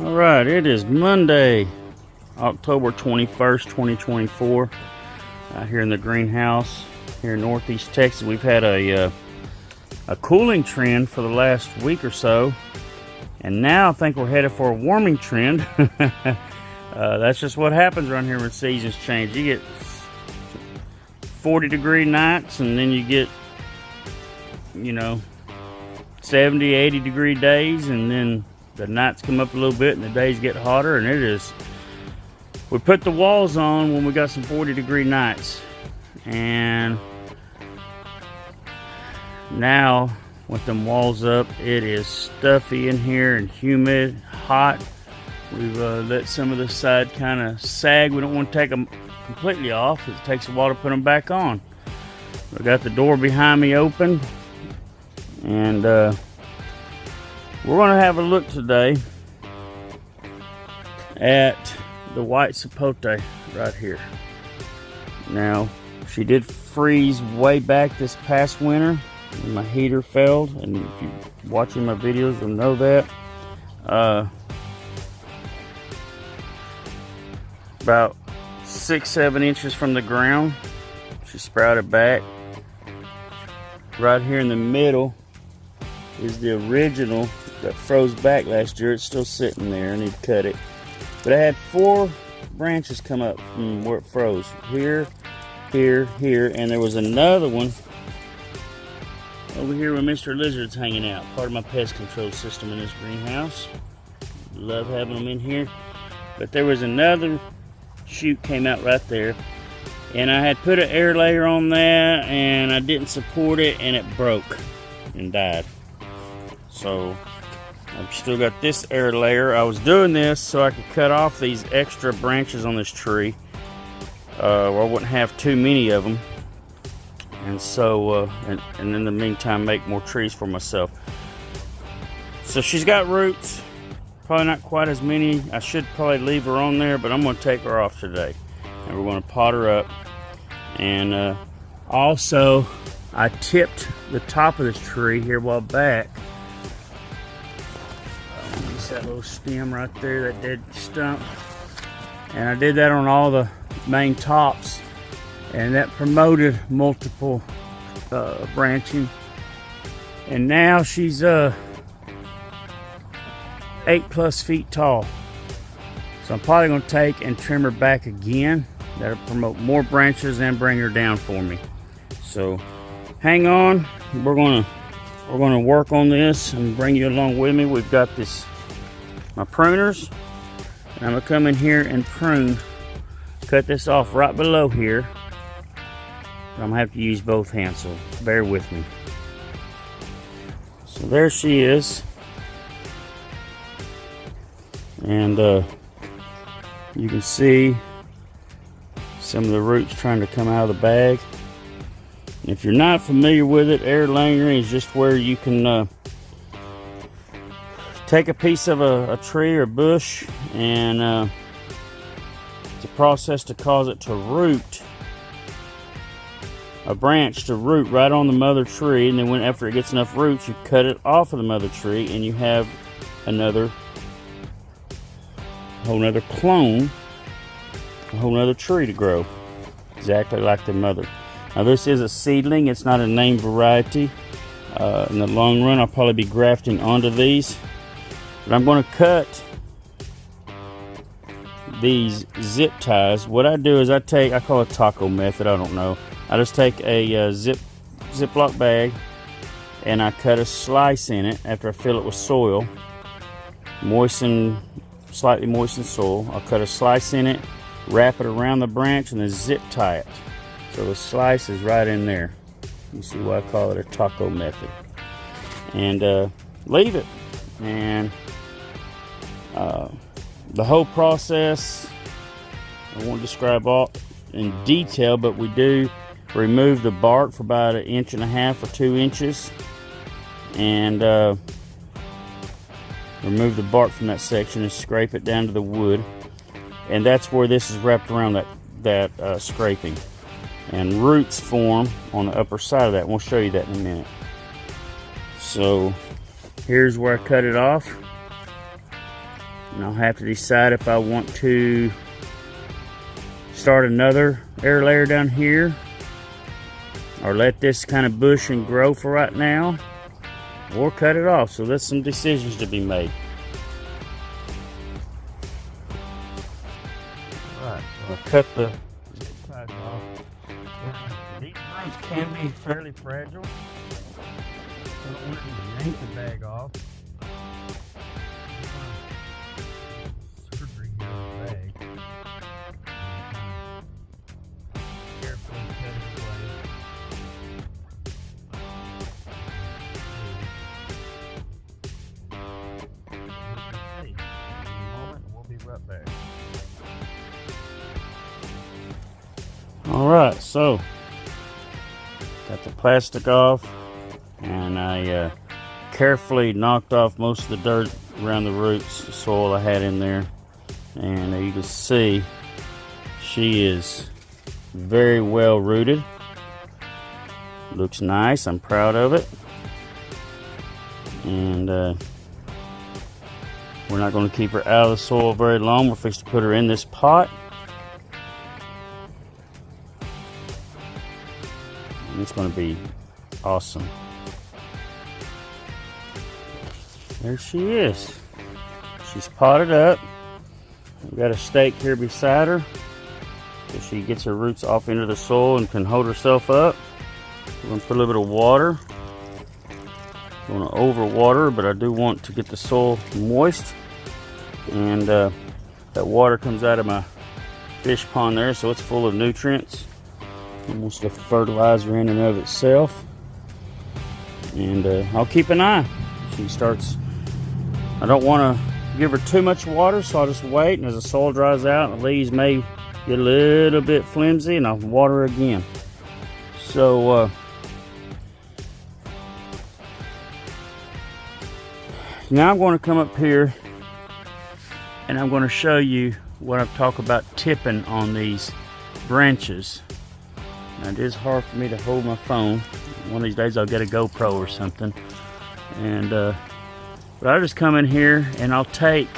All right, it is Monday, October 21st, 2024. Out here in the greenhouse here in Northeast Texas. We've had a cooling trend for the last week or so, and now I think we're headed for a warming trend. That's just what happens around here when seasons change. You get 40-degree nights, and then you get, 70, 80-degree days, and then the nights come up a little bit and the days get hotter, and we put the walls on when we got some 40-degree nights. And now with them walls up, it is stuffy in here and humid, hot. We've let some of the side kind of sag. We don't want to take them completely off. It takes a while to put them back on. I got the door behind me open, and we're going to have a look today at the white Sapote right here. Now, she did freeze way back this past winter when my heater failed, and if you're watching my videos, you'll know that. About 6-7 inches from the ground, she sprouted back. Right here in the middle is the original that froze back last year. It's still sitting there. I need to cut it. But I had 4 branches come up from where it froze. Here, here, here, and there was another one over here where Mr. Lizard's hanging out. Part of my pest control system in this greenhouse. Love having them in here. But there was another shoot came out right there, and I had put an air layer on that, and I didn't support it, and it broke and died. So I've still got this air layer. I was doing this so I could cut off these extra branches on this tree, where I wouldn't have too many of them, and so and in the meantime make more trees for myself. So she's got roots, probably not quite as many. I should probably leave her on there, but I'm going to take her off today, and we're going to pot her up. And also I tipped the top of this tree here a while back. That little stem right there, that dead stump, and I did that on all the main tops, and that promoted multiple branching. And now she's 8+ feet tall, so I'm probably going to take and trim her back again. That'll promote more branches and bring her down for me. So hang on, we're going to work on this and bring you along with me. We've got my pruners, and I'm gonna come in here and prune, cut this off right below here. I'm gonna have to use both hands, so bear with me. So there she is, and you can see some of the roots trying to come out of the bag. And if you're not familiar with it, air layering is just where you can take a piece of a tree or bush, and it's a process to cause it to root, a branch to root right on the mother tree, and then after it gets enough roots, you cut it off of the mother tree, and you have whole nother clone, a whole nother tree to grow, exactly like the mother. Now this is a seedling, it's not a named variety. In the long run, I'll probably be grafting onto these. But I'm going to cut these zip ties. What I do is I call it taco method, I don't know. I just take a Ziploc bag, and I cut a slice in it after I fill it with soil. Slightly moistened soil. I'll cut a slice in it, wrap it around the branch, and then zip tie it. So the slice is right in there. You see why I call it a taco method. And leave it. And the whole process, I won't describe all in detail, but we do remove the bark for about 1.5 inches or 2 inches, and remove the bark from that section and scrape it down to the wood, and that's where this is wrapped around that scraping, and roots form on the upper side of that. We'll show you that in a minute. So here's where I cut it off. And I'll have to decide if I want to start another air layer down here, or let this kind of bush and grow for right now, or cut it off. So there's some decisions to be made. Alright, so I cut the sides off. These brooms can be fairly fragile. I don't want to yank the bag off. Surgery here on the bag. Carefully cut it away. In a moment, we'll be right back. Alright, so got the plastic off, and I carefully knocked off most of the dirt around the roots, the soil I had in there, and you can see she is very well rooted. Looks nice, I'm proud of it. And we're not going to keep her out of the soil very long. We're fixing to put her in this pot. And it's going to be awesome. There she is. She's potted up. We've got a stake here beside her so she gets her roots off into the soil and can hold herself up. We're going to put a little bit of water. I don't want to overwater her, but I do want to get the soil moist. And that water comes out of my fish pond there, so it's full of nutrients. Almost a fertilizer in and of itself. And I'll keep an eye. She starts, I don't want to give her too much water, so I'll just wait, and as the soil dries out, the leaves may get a little bit flimsy, and I'll water again. So now I'm going to come up here and I'm going to show you what I've talked about tipping on these branches. Now, it is hard for me to hold my phone. One of these days I'll get a GoPro or something. And but I'll just come in here and I'll take,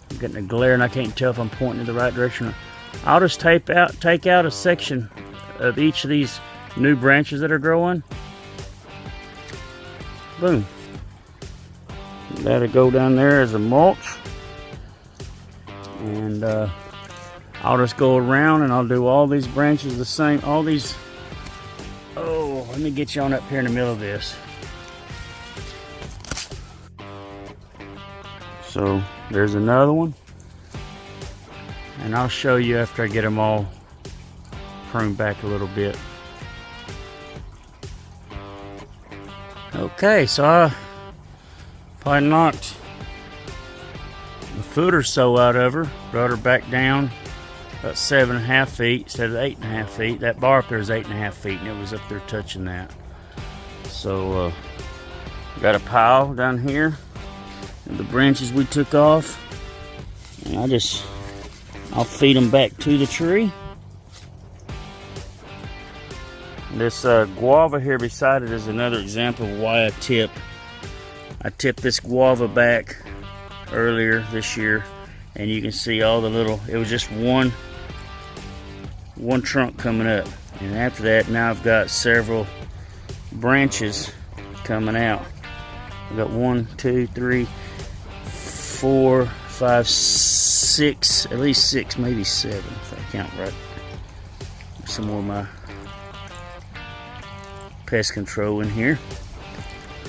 I'm getting a glare and I can't tell if I'm pointing in the right direction. I'll just take out a section of each of these new branches that are growing. Boom. That'll go down there as a mulch. And I'll just go around and I'll do all these branches the same. All these, oh, let me get you on up here in the middle of this. So there's another one. And I'll show you after I get them all pruned back a little bit. Okay, so I probably knocked a foot or so out of her, brought her back down about 7.5 feet instead of 8.5 feet. That bar up there is 8.5 feet, and it was up there touching that. So got a pile down here of the branches we took off, and I'll feed them back to the tree. This guava here beside it is another example of why I tipped this guava back earlier this year, and you can see all the little, it was just one trunk coming up, and after that now I've got several branches coming out. I've got 1, 2, 3, 4, 5, 6, at least 6, maybe 7 if I count right. Some more of my pest control in here.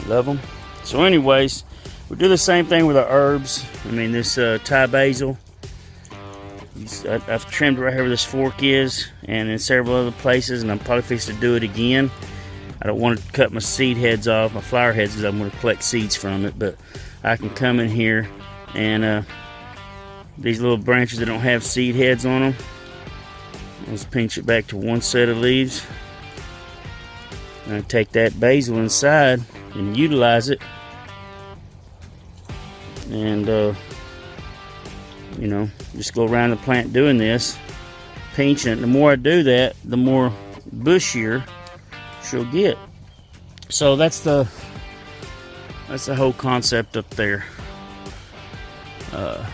Love them. So anyways, we do the same thing with our herbs. I mean, this Thai basil, I've trimmed right here where this fork is, and in several other places, and I'm probably fixing to do it again. I don't want to cut my seed heads off, my flower heads, because I'm going to collect seeds from it, but I can come in here and these little branches that don't have seed heads on them, I'll just pinch it back to one set of leaves, and I take that basil inside and utilize it, and you know, just go around the plant doing this, pinching it. The more I do that, the more bushier she'll get. So that's the whole concept up there.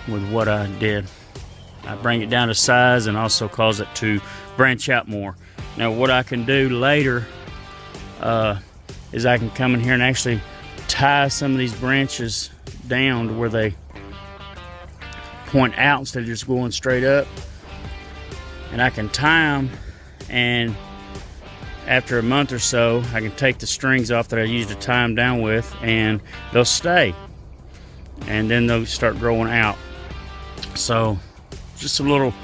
with what I did. I bring it down to size and also cause it to branch out more. Now what I can do later is I can come in here and actually tie some of these branches down to where they point out instead of just going straight up. And I can tie them, and after a month or so I can take the strings off that I used to tie them down with, and they'll stay, and then they'll start growing out. So just some little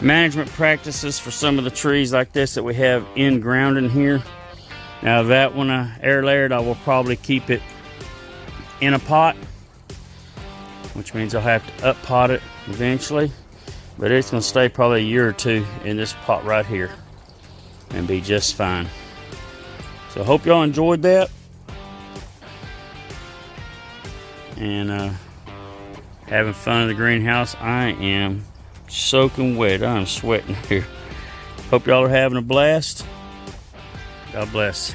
management practices for some of the trees like this that we have in ground in here. Now that one I air layered, I will probably keep it in a pot, which means I'll have to up pot it eventually, but it's going to stay probably a year or two in this pot right here and be just fine. So I hope y'all enjoyed that, and having fun in the greenhouse. I am soaking wet. I'm sweating here. Hope y'all are having a blast. God bless.